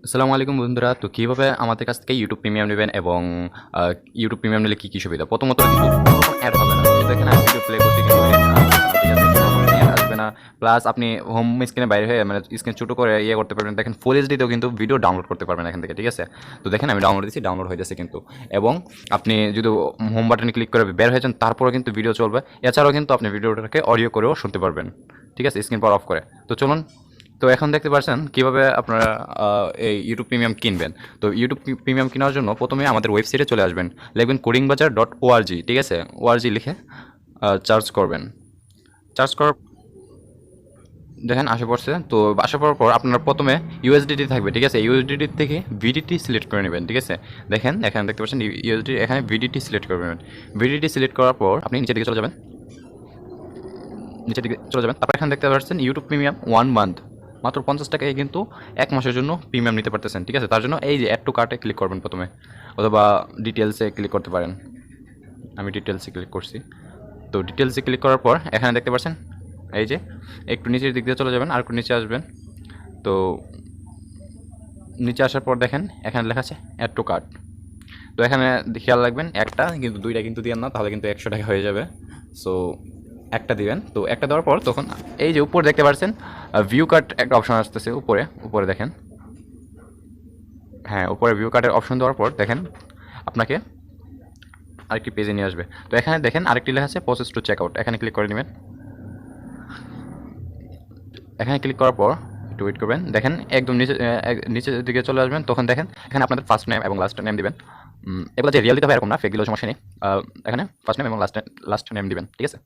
আসসালামু আলাইকুম বন্ধুরা। তো কীভাবে আমাদের কাছ থেকে ইউটিউব প্রিমিয়াম নেবেন এবং ইউটিউব প্রিমিয়াম নিলে কী কী সুবিধা? প্রথমত কিন্তু কোনো রকম অ্যাড হবে না। তো এখানে আমি ভিডিও প্লে করছি কিন্তু অ্যাড আসবে না, ঠিক আছে? কোনো রকম অ্যাড আসবে না। প্লাস আপনি হোম স্ক্রিনে বাইরে হয়ে মানে স্ক্রিন ছোটো করে ইয়ে করতে পারবেন। দেখেন ফুল এইচডিতেও কিন্তু ভিডিও ডাউনলোড করতে পারবেন এখান থেকে, ঠিক আছে? তো দেখেন আমি ডাউনলোড দিচ্ছি, ডাউনলোড হয়ে যাচ্ছে কিন্তু। এবং আপনি যদি হোম বাটনে ক্লিক করে বের হয়ে যান তারপরেও কিন্তু ভিডিও চলবে। এছাড়াও কিন্তু আপনি ভিডিওটাকে অডিও করেও শুনতে পারবেন, ঠিক আছে? স্ক্রিন পাওয়ার অফ করে। তো চলুন, তো এখন দেখতে পাচ্ছেন কীভাবে আপনারা এই ইউটিউব প্রিমিয়াম কিনবেন। তো ইউটিউব প্রিমিয়াম কেনার জন্য প্রথমে আমাদের ওয়েবসাইটে চলে আসবেন, লিখবেন codingbazaar.org, ঠিক আছে? ওআরজি লিখে চার্জ করবেন। চার্জ করার দেখেন আসে পড়ছে। তো আসা পড়ার পর আপনার প্রথমে ইউএসডিটি থাকবে, ঠিক আছে? ইউএসডিটি থেকে ভিডিটি সিলেক্ট করে নেবেন, ঠিক আছে? দেখেন এখানে দেখতে পাচ্ছেন ইউএসডি, এখানে ভিডিটি সিলেক্ট করবেন। ভিডিটি সিলেক্ট করার পর আপনি নিচের দিকে চলে যাবেন, নিচের দিকে চলে যাবেন। তারপর এখানে দেখতে পাচ্ছেন ইউটিউব প্রিমিয়াম 1 মান্থ, মাত্র 50 টাকায় কিন্তু 1 মাসের জন্য প্রিমিয়াম নিতে পারতেছেন, ঠিক আছে? তার জন্য এই যে অ্যাড টু কার্টে ক্লিক করবেন প্রথমে, অথবা ডিটেলসে ক্লিক করতে পারেন। আমি ডিটেলসে ক্লিক করছি। তো ডিটেলসে ক্লিক করার পর এখানে দেখতে পাচ্ছেন এই যে একটু নিচের দিক দিয়ে চলে যাবেন, আর একটু নিচে আসবেন। তো নিচে আসার পর দেখেন এখানে লেখা আছে অ্যাড টু কার্ট। তো এখানে খেয়াল রাখবেন একটা কিন্তু, দুইটা কিন্তু দিয়েন না, তাহলে কিন্তু 100 টাকা হয়ে যাবে। সো একটা দিবেন। তো একটা দেওয়ার পর তখন এই যে উপরে দেখতে পাচ্ছেন ভিউ কার্ট একটা অপশন আসতেছে উপরে, উপরে দেখেন। হ্যাঁ, উপরে ভিউ কার্টের অপশন দেওয়ার পর দেখেন আপনাকে আরেকটি পেজে নিয়ে আসবে। তো এখানে দেখেন আরেকটি লেখা আছে প্রসেস টু চেক আউট, এখানে ক্লিক করে নেবেন। এখানে ক্লিক করার পর একটু ওয়েট করবেন। দেখেন একদম নিচের দিকে চলে আসবেন, তখন দেখেন এখানে আপনাদের ফার্স্ট নেম এবং লাস্ট নেম দিবেন। এগুলো যে রিয়েল দিতে হবে এরকম না, ফেক দিলেও সমস্যা নেই। এখানে ফার্স্ট নেম এবং লাস্ট নেম দিবেন, ঠিক আছে?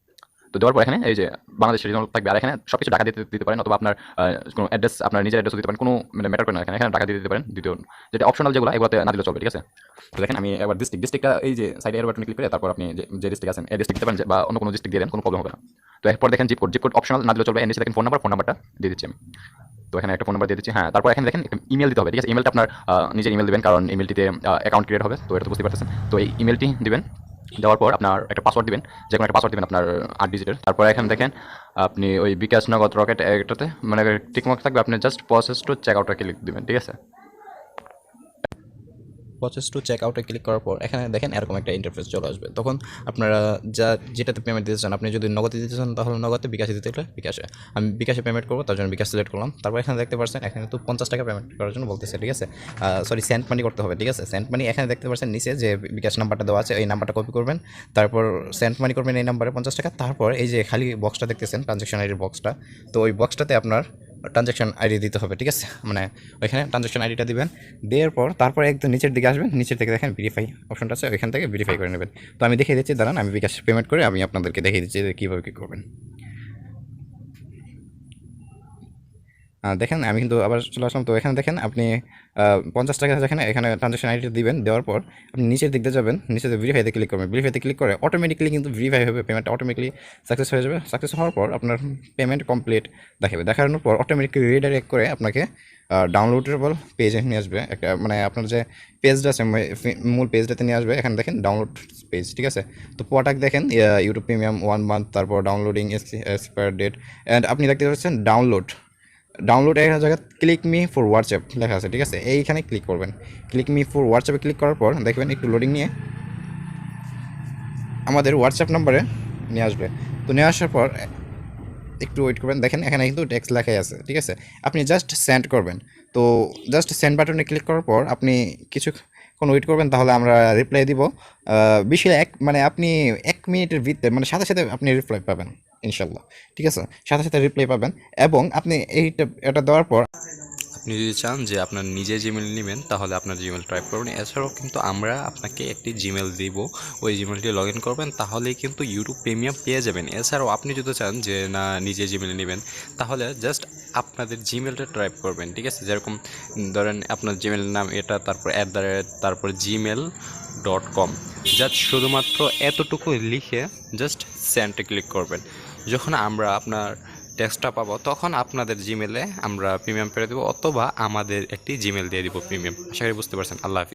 তো দেওয়ার পর এখানে এই যে বাংলাদেশের রিজন থাকবে, আর এখানে সব কিছু টাকা দিতে পারেন, অথবা আপনার কোনো অ্যাড্রেস, আপনার নিজের অ্যাড্রেসও দিতে পারেন, কোনো মানে ম্যাটার করে না। এখানে টাকা দিয়ে দিতে পারেন, দ্বিতীয় যেটা অপশনাল যেগুলো এগুলোতে না দিলে চলবে, ঠিক আছে? তো দেখেন আমি এবার ডিস্ট্রিক্টটা এই যে সাইডে এর বাটনে ক্লিক করে তারপর আপনি যে ডিস্ট্রিক্ট আছেন এই ডিস্ট্রিক্ট দিতে পারেন, বা অন্য কোনো ডিস্ট্রিক্ট দিয়ে দেন, কোনো প্রবলেম হবে না। তো এরপর দেখেন জিপ কোড অপশনাল না দিলে চলবে। এর নিচে দেখেন ফোন নাম্বারটা দিয়ে দিচ্ছি আমি। তো এখানে একটা ফোন নাম্বার দিয়ে দিচ্ছি। হ্যাঁ, তারপর এখানে দেখেন ইমেল দিতে হবে, ঠিক আছে? ইমেলটা আপনার নিজের ইমেল দিবেন, কারণ ইমেলটিতে অ্যাকাউন্ট ক্রিয়েট হবে। তো এটা তো বুঝতে পারতেছেন। তো এই ইমেলটি দিবেন, দেওয়ার পর আপনার একটা পাসওয়ার্ড দিবেন, যে কোনো একটা পাসওয়ার্ড দিবেন আপনার 8 ডিজিটের। তারপর এখানে দেখেন আপনি ওই বিকাশ নগদ রকেট একটাতে মানে টিকমার্ক থাকবে, আপনি জাস্ট প্রসেস টু চেক আউটে ক্লিক দিবেন, ঠিক আছে? প্রসেস টু চেক আউটে ক্লিক করার পর এখানে দেখেন এরকম একটা ইন্টারফেস চলে আসবে। তখন আপনারা যেটাতে পেমেন্ট দিতে চান, আপনি যদি নগদে দিতে চান তাহলে নগদে, বিকাশে দিতে হলে বিকাশে। আমি বিকাশে পেমেন্ট করবো, তার জন্য বিকাশ সিলেক্ট করলাম। তারপর এখানে দেখতে পাচ্ছেন এখানে তো 50 টাকা পেমেন্ট করার জন্য বলতেছে, ঠিক আছে? সরি, সেন্ট মানি করতে হবে, ঠিক আছে? সেন্ট মানি এখানে দেখতে পাচ্ছেন নিচে যে বিকাশ নাম্বারটা দেওয়া আছে, এই নাম্বারটা কপি করবেন, তারপর সেন্ট মানি করবেন এই নাম্বারে 50 টাকা। তারপর এই যে খালি বক্সটা দেখতেছেন ট্রানজ্যাকশন আইডির বক্সটা, তো ওই বক্সটাতে আপনার ট্রানজ্যাকশন আইডি দিতে হবে, ঠিক আছে? মানে ওইখানে ট্রানজ্যাকশন আইডিটা দিবেন। দেওয়ার পর তারপরে একদম নিচের দিকে আসবেন, নিচের দিকে দেখেন ভেরিফাই অপশনটা আছে, ওইখান থেকে ভেরিফাই করে নেবেন। তো আমি দেখিয়ে দিচ্ছি, দাঁড়ান আমি বিকাশ পেমেন্ট করে আমি আপনাদেরকে দেখিয়ে দিচ্ছি যে কীভাবে কী করবেন। দেখেন আমি কিন্তু আবার চলে আসলাম। তো এখানে দেখেন আপনি 50 টাকা যেখানে এখানে ট্রানজ্যাকশন আইডিটা দিবেন, দেওয়ার পর আপনি নিচের দিক দিয়ে যাবেন, নিচে ভেরিফাইতে ক্লিক করবেন। ভেরিফাইতে ক্লিক করে অটোমেটিক্যালি কিন্তু ভেরিফাই হবে, পেমেন্টটা অটোমেটিক্যালি সাকসেস হয়ে যাবে। সাকসেস হওয়ার পর আপনার পেমেন্ট কমপ্লিট দেখাবে। দেখানোর পর অটোমেটিক্যালি রিডাইরেক্ট করে আপনাকে ডাউনলোডেবল পেজে নিয়ে আসবে। একটা মানে আপনার যে পেজটা আছে মূল পেজটাতে নিয়ে আসবে। এখানে দেখেন ডাউনলোড পেজ, ঠিক আছে? তো প্রোডাক্ট দেখেন ইউটিউব প্রিমিয়াম 1 মান্থ, তারপর ডাউনলোডিং এক্সপায়ার ডেট, অ্যান্ড আপনি দেখতে পাচ্ছেন ডাউনলোড একটা জায়গায় ক্লিক মি ফর হোয়াটসঅ্যাপ লেখা আছে, ঠিক আছে? এইখানে ক্লিক করবেন। ক্লিক মি ফর হোয়াটসঅ্যাপে ক্লিক করার পর দেখবেন একটু লোডিং নিয়ে আমাদের হোয়াটসঅ্যাপ নাম্বারে নিয়ে আসবে। তো নিয়ে আসার পর একটু ওয়েট করবেন। দেখেন এখানে কিন্তু টেক্সট লেখাই আছে, ঠিক আছে? আপনি জাস্ট সেন্ড করবেন। তো জাস্ট সেন্ড বাটনে ক্লিক করার পর আপনি কিছুক্ষণ ওয়েট করবেন, তাহলে আমরা রিপ্লাই দিব। বেশি মানে আপনি 1 মিনিটের ভিতরে মানে সাথে সাথে আপনি রিপ্লাই পাবেন ইনশাল্লাহ, ঠিক আছে? সাথে সাথে রিপ্লাই পাবেন। এবং আপনি এটা দেওয়ার পর আপনি যদি চান যে আপনার নিজে জিমেল নেবেন তাহলে আপনার জিমেল টাইপ করবেন। এছাড়াও কিন্তু আমরা আপনাকে একটি জিমেল দিব, ওই জিমেলটি লগ ইন করবেন, তাহলেই কিন্তু ইউটিউব প্রিমিয়াম পেয়ে যাবেন। এছাড়াও আপনি যদি চান যে না নিজে জিমেল নেবেন, তাহলে জাস্ট আপনাদের জিমেলটা টাইপ করবেন, ঠিক আছে? যেরকম ধরেন আপনার জিমেল নাম এটা, তারপর তারপর gmail.com, জাস্ট শুধুমাত্র এতটুকু লিখে জাস্ট সেন্ডে ক্লিক করবেন। যখন আমরা আপনার টেক্সটটা পাবো তখন আপনাদের জিমেলে আমরা প্রিমিয়াম পেয়ে দেবো, অথবা আমাদের একটি জিমেল দিয়ে দিব প্রিমিয়াম। আশা করি বুঝতে পারছেন। আল্লাহ হাফিজ।